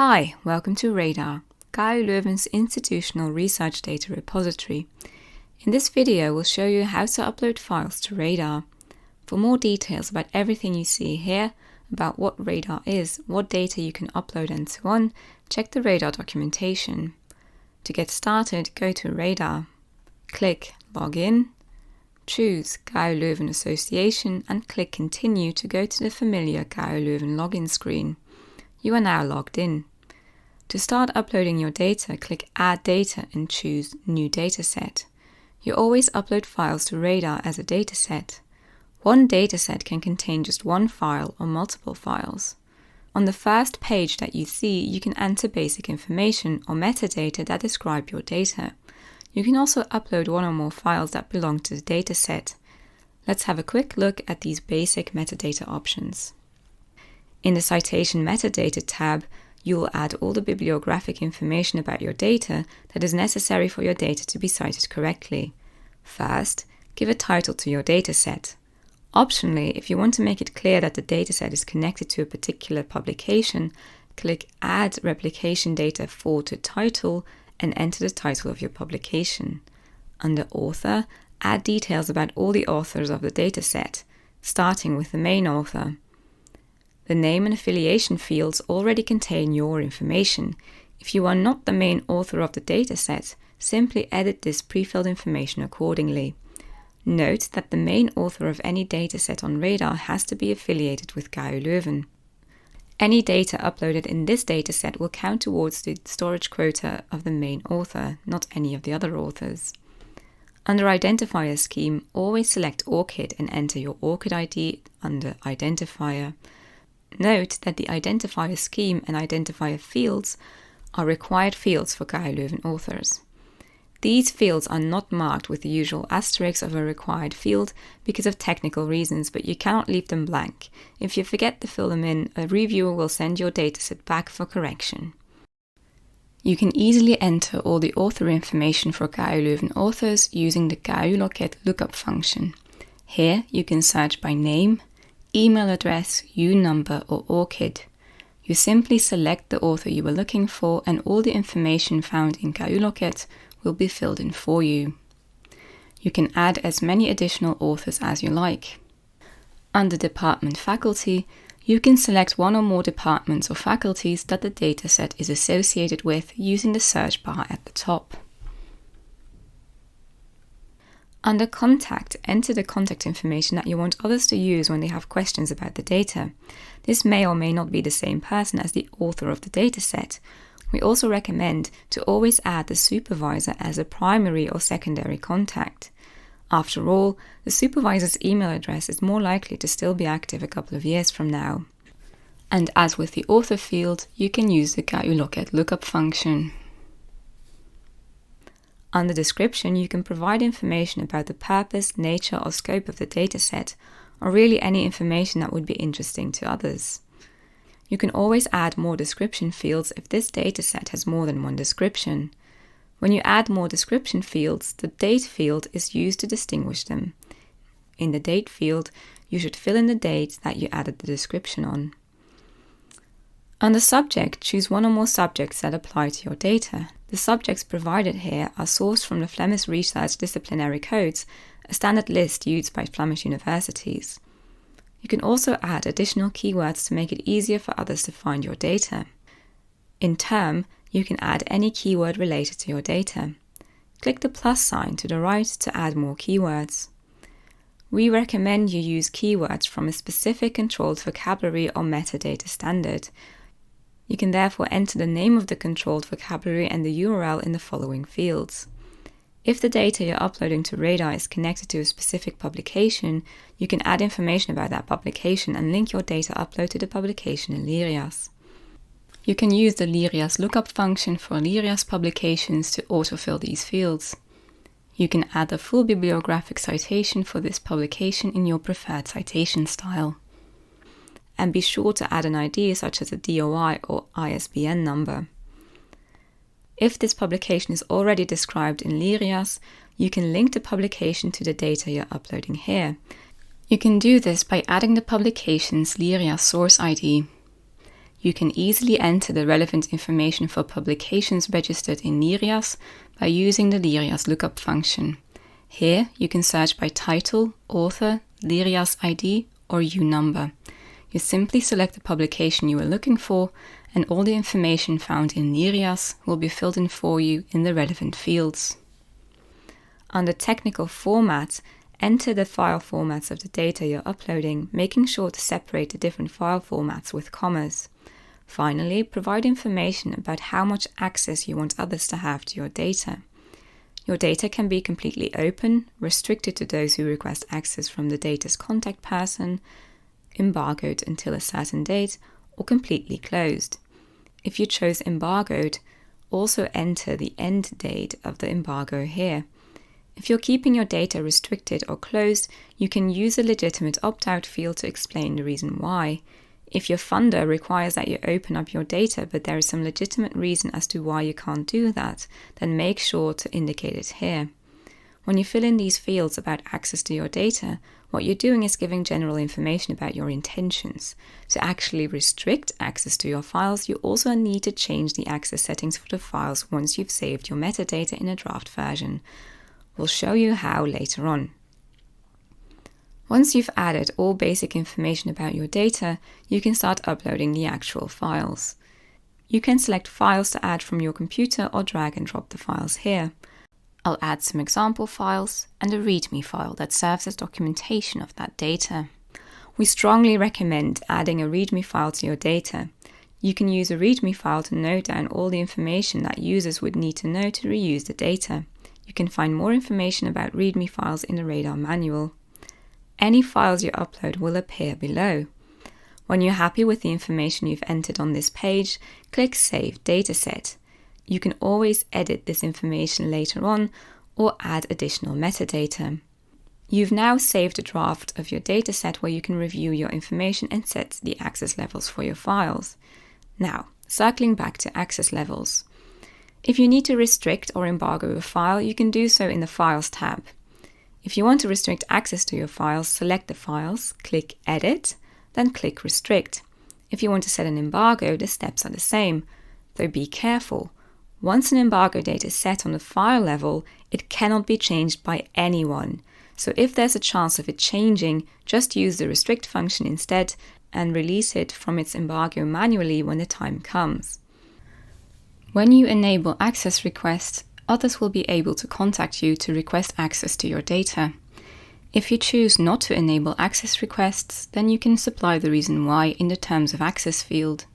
Hi, welcome to Radar, KU Leuven's institutional research data repository. In this video, we'll show you how to upload files to Radar. For more details about everything you see here, about what Radar is, what data you can upload and so on, check the Radar documentation. To get started, go to Radar, click Login, choose KU Leuven Association and click Continue to go to the familiar KU Leuven login screen. You are now logged in. To start uploading your data, click Add Data and choose New Dataset. You always upload files to Radar as a dataset. One dataset can contain just one file or multiple files. On the first page that you see, you can enter basic information or metadata that describe your data. You can also upload one or more files that belong to the dataset. Let's have a quick look at these basic metadata options. In the Citation Metadata tab, you will add all the bibliographic information about your data that is necessary for your data to be cited correctly. First, give a title to your dataset. Optionally, if you want to make it clear that the dataset is connected to a particular publication, click Add Replication Data for to Title and enter the title of your publication. Under Author, add details about all the authors of the dataset, starting with the main author. The name and affiliation fields already contain your information. If you are not the main author of the dataset, simply edit this pre-filled information accordingly. Note that the main author of any dataset on Radar has to be affiliated with KU Leuven. Any data uploaded in this dataset will count towards the storage quota of the main author, not any of the other authors. Under Identifier Scheme, always select ORCID and enter your ORCID ID under Identifier. Note that the identifier scheme and identifier fields are required fields for KU Leuven authors. These fields are not marked with the usual asterisk of a required field because of technical reasons, but you cannot leave them blank. If you forget to fill them in, a reviewer will send your dataset back for correction. You can easily enter all the author information for KU Leuven authors using the KU Loket lookup function. Here you can search by name, email address, number or ORCID. You simply select the author you were looking for and all the information found in KU Loket will be filled in for you. You can add as many additional authors as you like. Under Department Faculty, you can select one or more departments or faculties that the dataset is associated with using the search bar at the top. Under Contact, enter the contact information that you want others to use when they have questions about the data. This may or may not be the same person as the author of the dataset. We also recommend to always add the supervisor as a primary or secondary contact. After all, the supervisor's email address is more likely to still be active a couple of years from now. And as with the author field, you can use the KU Loket lookup function. Under Description, you can provide information about the purpose, nature or scope of the dataset, or really any information that would be interesting to others. You can always add more description fields if this dataset has more than one description. When you add more description fields, the date field is used to distinguish them. In the date field, you should fill in the date that you added the description on. Under Subject, choose one or more subjects that apply to your data. The subjects provided here are sourced from the Flemish Research Disciplinary Codes, a standard list used by Flemish universities. You can also add additional keywords to make it easier for others to find your data. In Term, you can add any keyword related to your data. Click the plus sign to the right to add more keywords. We recommend you use keywords from a specific controlled vocabulary or metadata standard. You can therefore enter the name of the controlled vocabulary and the URL in the following fields. If the data you're uploading to Radar is connected to a specific publication, you can add information about that publication and link your data upload to the publication in Lyrias. You can use the Lyrias lookup function for Lyrias publications to autofill these fields. You can add a full bibliographic citation for this publication in your preferred citation style. And be sure to add an ID such as a DOI or ISBN number. If this publication is already described in Lyrias, you can link the publication to the data you're uploading here. You can do this by adding the publication's Lyrias source ID. You can easily enter the relevant information for publications registered in LIRIAS by using the LIRIAS lookup function. Here you can search by title, author, LIRIAS ID or U-number. You simply select the publication you are looking for and all the information found in LIRIAS will be filled in for you in the relevant fields. Under Technical Format, enter the file formats of the data you're uploading, making sure to separate the different file formats with commas. Finally, provide information about how much access you want others to have to your data. Your data can be completely open, restricted to those who request access from the data's contact person, embargoed until a certain date, or completely closed. If you chose embargoed, also enter the end date of the embargo here. If you're keeping your data restricted or closed, you can use a legitimate opt-out field to explain the reason why. If your funder requires that you open up your data, but there is some legitimate reason as to why you can't do that, then make sure to indicate it here. When you fill in these fields about access to your data, what you're doing is giving general information about your intentions. To actually restrict access to your files, you also need to change the access settings for the files once you've saved your metadata in a draft version. We'll show you how later on. Once you've added all basic information about your data, you can start uploading the actual files. You can select files to add from your computer or drag and drop the files here. I'll add some example files and a README file that serves as documentation of that data. We strongly recommend adding a README file to your data. You can use a README file to note down all the information that users would need to know to reuse the data. You can find more information about README files in the Radar manual. Any files you upload will appear below. When you're happy with the information you've entered on this page, click Save Dataset. You can always edit this information later on or add additional metadata. You've now saved a draft of your dataset where you can review your information and set the access levels for your files. Now, circling back to access levels. If you need to restrict or embargo a file, you can do so in the Files tab. If you want to restrict access to your files, select the files, click Edit, then click Restrict. If you want to set an embargo, the steps are the same, though be careful. Once an embargo date is set on the file level, it cannot be changed by anyone. So if there's a chance of it changing, just use the Restrict function instead and release it from its embargo manually when the time comes. When you enable access requests, others will be able to contact you to request access to your data. If you choose not to enable access requests, then you can supply the reason why in the Terms of Access field.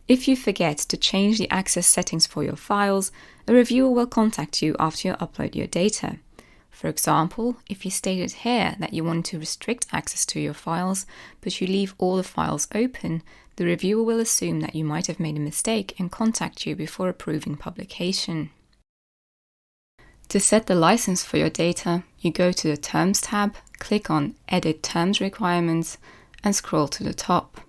If you forget to change the access settings for your files, a reviewer will contact you after you upload your data. For example, if you stated here that you want to restrict access to your files, but you leave all the files open, the reviewer will assume that you might have made a mistake and contact you before approving publication. To set the license for your data, you go to the Terms tab, click on Edit Terms Requirements and scroll to the top.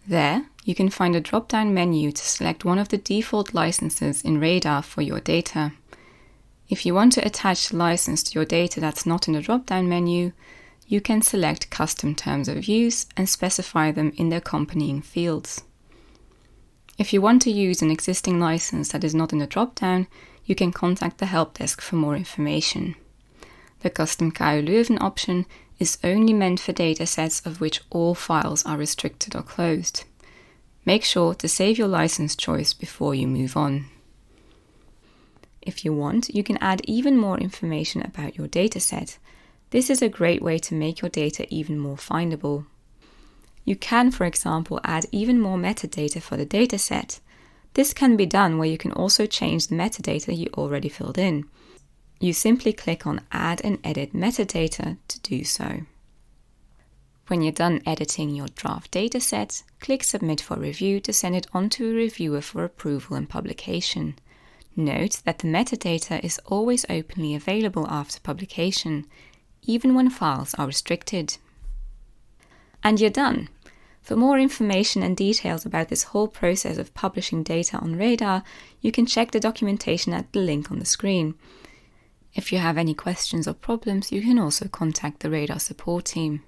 There, you can find a drop-down menu to select one of the default licenses in Radar for your data. If you want to attach the license to your data that's not in the drop-down menu, you can select Custom Terms of Use and specify them in the accompanying fields. If you want to use an existing license that is not in the drop-down, you can contact the help desk for more information. The Custom KU Leuven option is only meant for datasets of which all files are restricted or closed. Make sure to save your license choice before you move on. If you want, you can add even more information about your dataset. This is a great way to make your data even more findable. You can, for example, add even more metadata for the dataset. This can be done where you can also change the metadata you already filled in. You simply click on Add and Edit Metadata to do so. When you're done editing your draft dataset, click Submit for review to send it on to a reviewer for approval and publication. Note that the metadata is always openly available after publication, even when files are restricted. And you're done! For more information and details about this whole process of publishing data on Radar, you can check the documentation at the link on the screen. If you have any questions or problems, you can also contact the Radar support team.